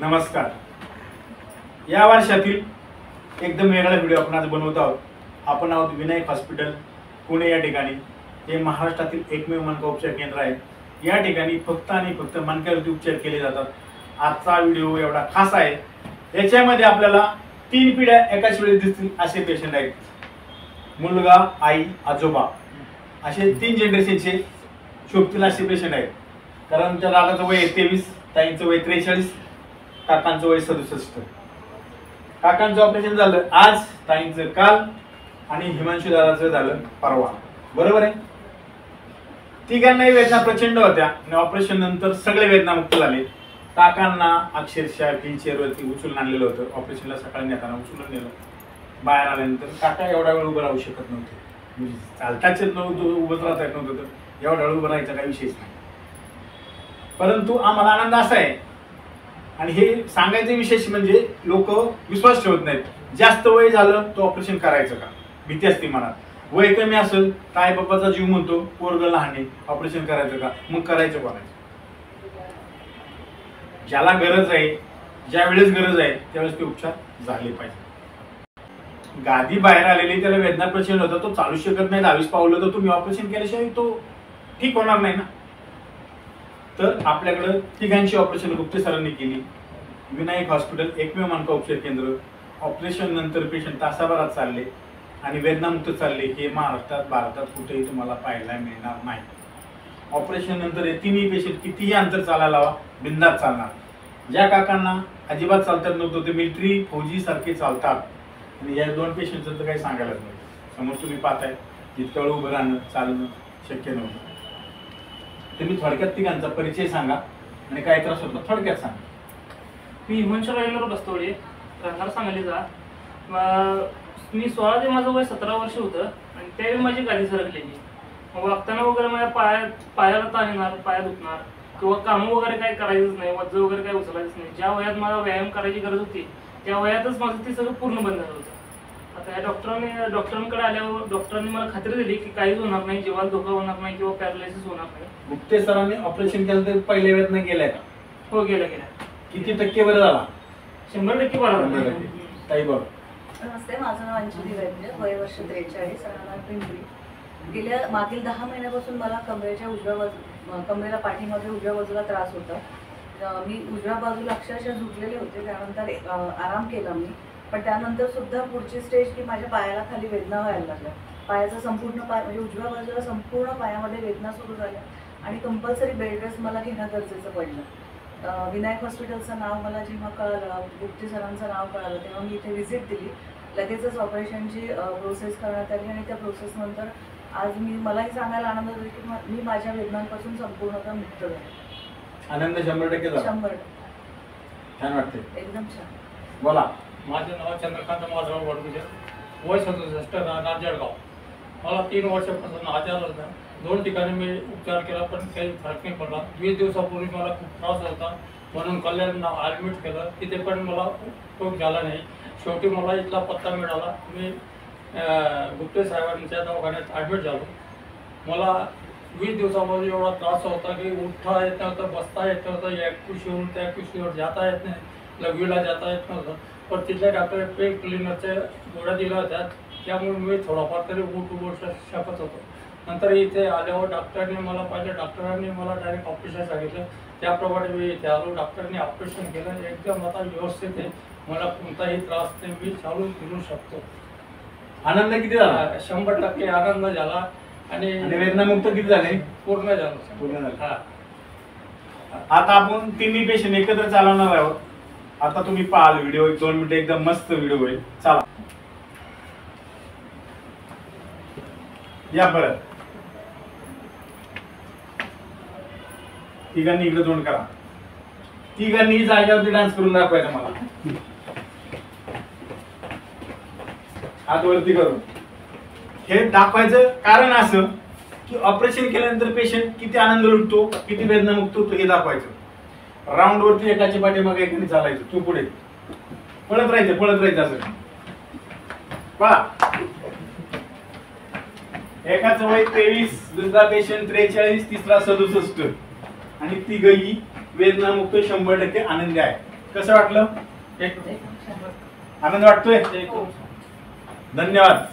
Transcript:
नमस्कार. या वर्षातील एकदम वेगळा व्हिडिओ आपण आज बनवत आहोत. आपण आहोत विनायक हॉस्पिटल पुणे या ठिकाणी. हे महाराष्ट्रातील एकमेव मनका उपचार केंद्र आहे. या ठिकाणी फक्त आणि फक्त मनक्यावरती उपचार केले जातात. आजचा व्हिडिओ एवढा खास आहे. याच्यामध्ये आपल्याला 3 पिढ्या एकाच वेळेस दिसतील असे पेशंट आहेत. मुलगा, आई, आजोबा असे 3 जनरेशनचे शोभतील असे पेशंट आहेत. कारण त्या दादाचं वय 23, ताईंचं वय 43, काकांचं वय 67. काकांचं ऑपरेशन झालं आज, ताईंचं काल आणि हिमांशू दादाचं झालं परवा. बरोबर आहे. तिघांनाही वेदना प्रचंड होत्या आणि ऑपरेशन नंतर सगळे वेदनामुक्त झाले. काकांना अक्षरशः व्हीलचेअरवरती उचलून आणलेलं होतं. ऑपरेशनला सकाळी नेताना उचलून नेलं. बाहेर आल्यानंतर काका एवढा वेळ उभं राहू शकत नव्हते. म्हणजे चालताच येत नव्हतं, उभंच राहता येत नव्हतं. तर एवढा वेळ उभं राहायचा काही विषयच नाही. परंतु आम्हाला आनंद असा आहे आणि हे सांगायचे विशेष म्हणजे लोक विश्वास ठेवत नाहीत. जास्त वय झालं तो ऑपरेशन करायचं का, भीती असते मनात. वय कमी असेल तर आई बाप्पाचा जीव म्हणतो पोरगं लहान आहे, ऑपरेशन करायचं का, मग करायचं कोणाचं. ज्याला गरज आहे, ज्या वेळेस गरज आहे त्यावेळेस ते उपचार झाले पाहिजे. गादी बाहेर आलेली त्याला वेदना प्रचंड होता, तो चालू शकत नाही. 22 पावलं तर तुम्ही ऑपरेशन केल्याशिवाय तो ठीक होणार नाही ना. तर आपल्याकडे तिघांची ऑपरेशन गुप्ते सरांनी केली. विनायक हॉस्पिटल एकमेव मनका उपचार केंद्र. ऑपरेशन नंतर पेशंट तासाभरात चालले आणि वेदनामुक्त चालले. हे महाराष्ट्रात भारतात कुठेही तुम्हाला पाहायला मिळणार नाही. ऑपरेशन नंतर हे तिन्ही पेशंट कितीही अंतर चालायला लावा बिंदास चालणार. ज्या काकांना अजिबात चालतात नव्हतं ते मिलिटरी फौजी सारखे चालतात. आणि या 2 पेशंटचं तर काही सांगायलाच नाही. समोर तुम्ही पाहताय इतकं वेळ उभं राहणं चालणं शक्य नव्हतं. तुम्ही थोडक्यात तिघांचा परिचय सांगा आणि काय त्रास होतो थोडक्यात सांगा. मी हिमांशू राहिलो बस्तोडे, राहणार सांगलीचा. मी 16 ते माझं वय 17 वर्ष होतं आणि त्यावेळी माझी गाडी सरकलेली. मग वागताना वगैरे माझ्या पायाला ताण येणार, पाया दुखणार किंवा कामं वगैरे काही करायचंच नाही, वज्ज वगैरे काही उचलायचंच नाही. ज्या वयात मला व्यायाम करायची गरज होती त्या वयातच माझं ते सगळं पूर्ण बंद झालं होतं. आता या डॉक्टरांकडे आल्यावर डॉक्टरांनी मला खात्री दिली की काहीच होणार नाही, जीवाला धोका होणार नाही किंवा पॅरालिसिस होणार नाही. गुप्ते सरांनी ऑपरेशन केलं तर पहिल्या वेळेत नाही गेलाय का? हो, गेल्या. किती टक्के बरं झाला? 100% बरा झाला. ताई बरं. नमस्ते, माझं नाव अंजली वैद्य, वय वर्ष 43, राहणार पिंपरी. मागील 10 महिन्यापासून मला कमरेला पाठीमध्ये उजव्या बाजूला त्रास होता. मी उजव्या बाजूला अक्षरशः झुकलेले होते. त्यानंतर आराम केला मी. पण त्यानंतर सुद्धा पुढची स्टेज की माझ्या पायाला खाली वेदना व्हायला लागल्या. पायाचा संपूर्ण पाय म्हणजे उजव्या बाजूला संपूर्ण पायामध्ये वेदना सुरू झाल्या आणि कंपल्सरी बेड रेस्ट मला घेणं गरजेचं पडलं. विनायक हॉस्पिटलचं नाव मला जेव्हा कळालं, गुप्ते सरांचं नाव कळालं, तेव्हा मी इथे व्हिजिट दिली. लगेचच ऑपरेशनची प्रोसेस करण्यात आली आणि त्या प्रोसेसनंतर आज मलाही सांगायला आनंद होतो की मी माझ्या वेदनांपासून संपूर्णतः मुक्त झाले. आनंद 100% झाला. 100%. छान वाटते. एकदम छान. बोला. माझं नाव चंद्रकांत माधवराव वडगुजर, वय 67, राहणार जळगाव. मला 3 वर्षापासून आजार होता. 2 ठिकाणी मी उपचार केला पण काही फरक नाही पडला. 20 दिवसापूर्वी मला खूप त्रास होता म्हणून कल्याण ॲडमिट केलं. तिथे पण मला उपयोग झाला नाही. शेवटी मला इथला पत्ता मिळाला. मी गुप्ते साहेबांच्या दवाखान्यात ॲडमिट झालो. मला 20 दिवसामध्ये एवढा त्रास होता की उठता येत नव्हतं, बसता येत नव्हतं, या कुशीवरून त्या कुशीवर जाता येत नाही, लघवीला जाता येत नव्हतं. पण तिथल्या डॉक्टर पेन क्लिनरच्या गोळ्या दिल्या होत्या, त्यामुळे मी थोडाफार तरी उठू शकत होतो. नंतर इथे आल्यावर डॉक्टरांनी मला पाहिलं. डॉक्टरांनी मला डायरेक्ट ऑपरेशन सांगितलं. त्याप्रमाणे मी इथे आलो. डॉक्टरांनी ऑपरेशन केलं. एकदम आता व्यवस्थित आहे. मला कोणताही त्रास नाही. मी चालून फिरू शकतो. आनंद किती झाला? 100% आनंद झाला. आणि वेदनामुक्त किती झाले? पूर्ण झालं. पूर्ण झालं. आता आपण 3 पेशंट एकत्र चालवणार आहोत. आता तुम्ही पाहाल व्हिडिओ. 1-2 मिनिटं एकदम मस्त व्हिडिओ होईल. चला या परत. तिघांनी इकडे तोंड करा. तिघांनी जागेवरती डान्स करून दाखवायचा मला. हात वरती करून हे दाखवायचं कारण असं की ऑपरेशन केल्यानंतर पेशंट किती आनंद लुटतो, किती वेदनामुक्त होतो हे दाखवायचं. राऊंड वरती एकाची पाठीमागे एकाने चालायचं. तू पुढे पळत राहायचं असं. पहा, एकाचं वय 23, दुसरा पेशंट 43, तिसरा 67 आणि तिघही वेदनामुक्त 100% आनंदी आहे. कसं वाटलं? एक आनंद वाटतोय? एक धन्यवाद.